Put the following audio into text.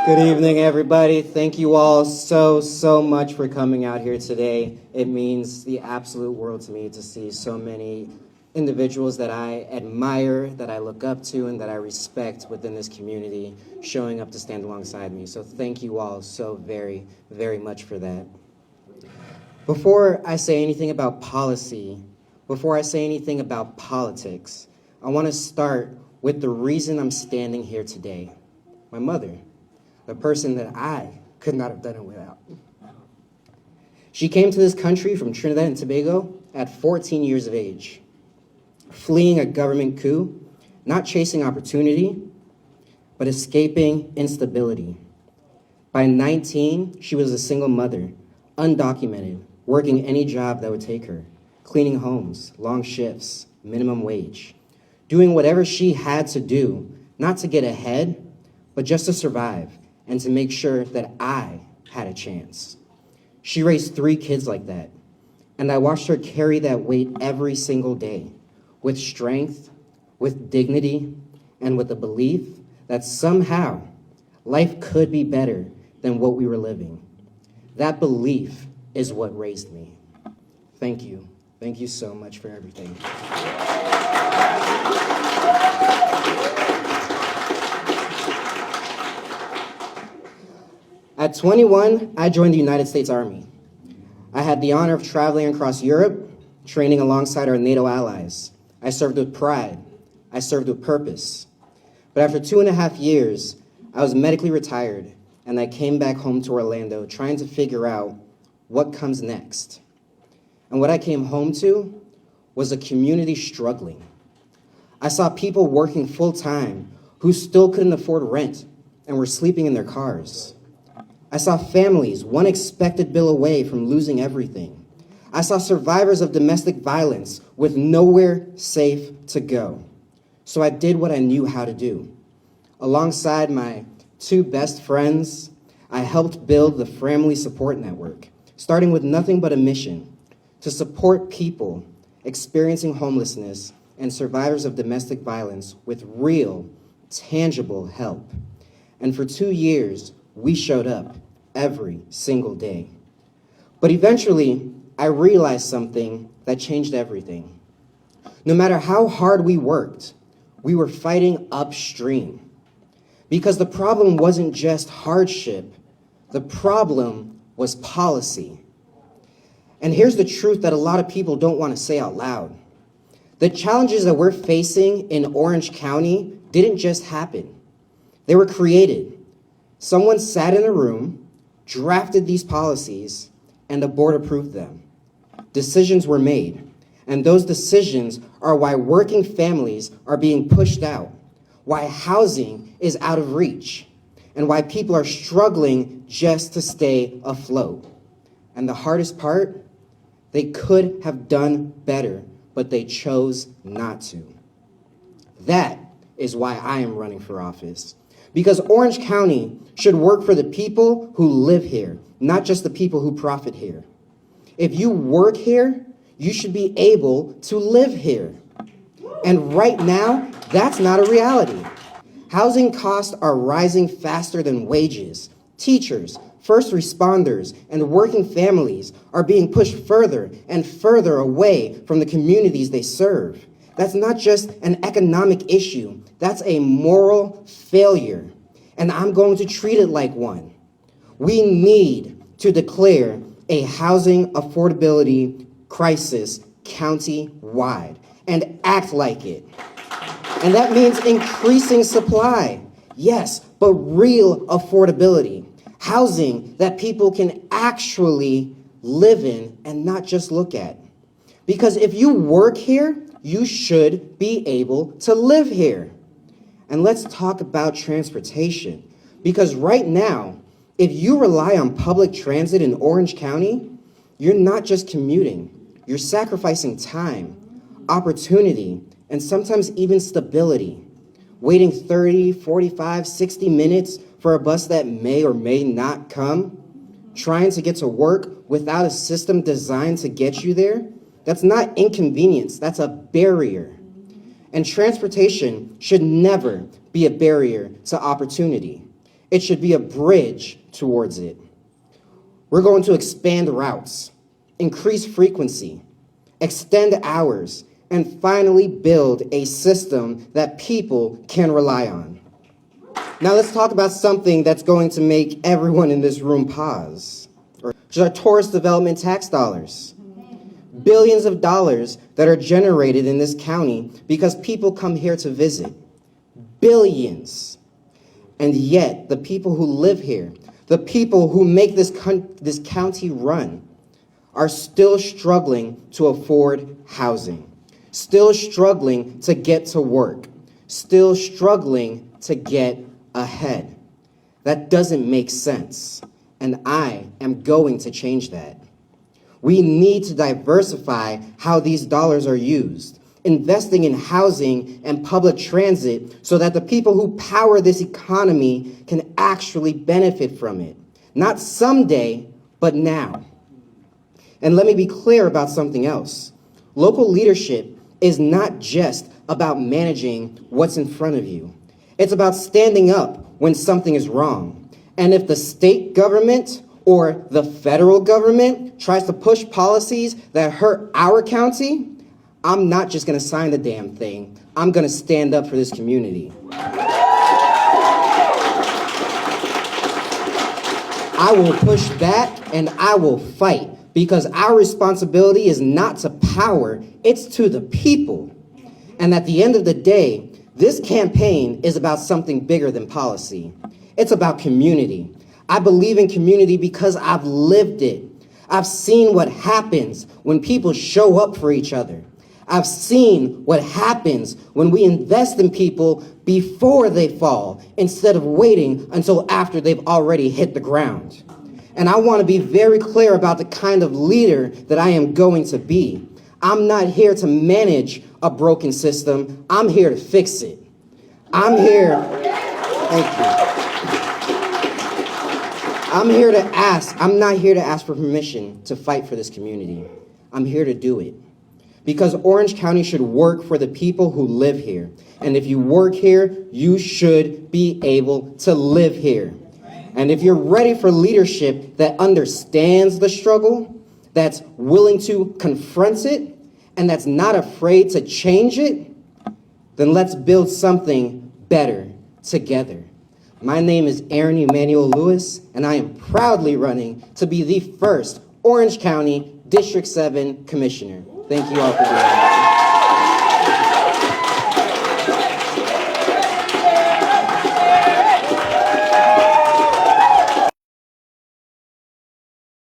Good evening, everybody. Thank you all so much for coming out here today. It means the absolute world to me to see so many individuals that I admire, that I look up to, and that I respect within this community showing up to stand alongside me. So thank you all so very much for that. Before I say anything about policy, before I say anything about politics, I want to start with the reason I'm standing here today. My mother. The person that I could not have done it without. She came to this country from Trinidad and Tobago at 14 years of age, fleeing a government coup, not chasing opportunity, but escaping instability. By 19, she was a single mother, undocumented, working any job that would take her, cleaning homes, long shifts, minimum wage, doing whatever she had to do, not to get ahead, but just to survive and to make sure that I had a chance. She raised 3 kids like that, and I watched her carry that weight every single day with strength, with dignity, and with the belief that somehow life could be better than what we were living. That belief is what raised me. Thank you. Thank you so much for everything. At 21, I joined the United States Army. I had the honor of traveling across Europe, training alongside our NATO allies. I served with pride. I served with purpose. But after 2.5 years, I was medically retired, and I came back home to Orlando trying to figure out what comes next. And what I came home to was a community struggling. I saw people working full-time who still couldn't afford rent and were sleeping in their cars. I saw families one expected bill away from losing everything. I saw survivors of domestic violence with nowhere safe to go. So I did what I knew how to do. Alongside my 2 best friends, I helped build the Family Support Network, starting with nothing but a mission to support people experiencing homelessness and survivors of domestic violence with real, tangible help. And for 2 years, we showed up every single day. But eventually, I realized something that changed everything. No matter how hard we worked, we were fighting upstream. Because the problem wasn't just hardship, the problem was policy. And here's the truth that a lot of people don't want to say out loud. The challenges that we're facing in Orange County didn't just happen. They were created. Someone sat in a room, drafted these policies, and the board approved them. Decisions were made, and those decisions are why working families are being pushed out, why housing is out of reach, and why people are struggling just to stay afloat. And the hardest part, they could have done better, but they chose not to. That is why I am running for office. Because Orange County should work for the people who live here, not just the people who profit here. If you work here, you should be able to live here. And right now, that's not a reality. Housing costs are rising faster than wages. Teachers, first responders, and working families are being pushed further and further away from the communities they serve. That's not just an economic issue. That's a moral failure. And I'm going to treat it like one. We need to declare a housing affordability crisis county-wide and act like it. And that means increasing supply. Yes, but real affordability. Housing that people can actually live in and not just look at. Because if you work here, you should be able to live here. And let's talk about transportation. Because right now, if you rely on public transit in Orange County, you're not just commuting. You're sacrificing time, opportunity, and sometimes even stability. Waiting 30, 45, 60 minutes for a bus that may or may not come. Trying to get to work without a system designed to get you there. That's not inconvenience, that's a barrier. And transportation should never be a barrier to opportunity. It should be a bridge towards it. We're going to expand routes, increase frequency, extend hours, and finally build a system that people can rely on. Now let's talk about something that's going to make everyone in this room pause, which is our tourist development tax dollars. Billions of dollars that are generated in this county because people come here to visit. Billions. And yet, the people who live here, the people who make this county run, are still struggling to afford housing, still struggling to get to work, still struggling to get ahead. That doesn't make sense, and I am going to change that. We need to diversify how these dollars are used, investing in housing and public transit so that the people who power this economy can actually benefit from it. Not someday, but now. And let me be clear about something else. Local leadership is not just about managing what's in front of you. It's about standing up when something is wrong. And if the state government or the federal government tries to push policies that hurt our county, I'm not just going to sign the damn thing. I'm going to stand up for this community. I will push back and I will fight because our responsibility is not to power, it's to the people. And at the end of the day, this campaign is about something bigger than policy. It's about community. I believe in community because I've lived it. I've seen what happens when people show up for each other. I've seen what happens when we invest in people before they fall instead of waiting until after they've already hit the ground. And I want to be very clear about the kind of leader that I am going to be. I'm not here to manage a broken system. I'm here to fix it. I'm here, thank you. I'm not here to ask for permission to fight for this community. I'm here to do it. Because Orange County should work for the people who live here. And if you work here, you should be able to live here. And if you're ready for leadership that understands the struggle, that's willing to confront it, and that's not afraid to change it, then let's build something better together. My name is Aaron Emmanuel Lewis, and I am proudly running to be the first Orange County District 7 Commissioner. Thank you all for being here.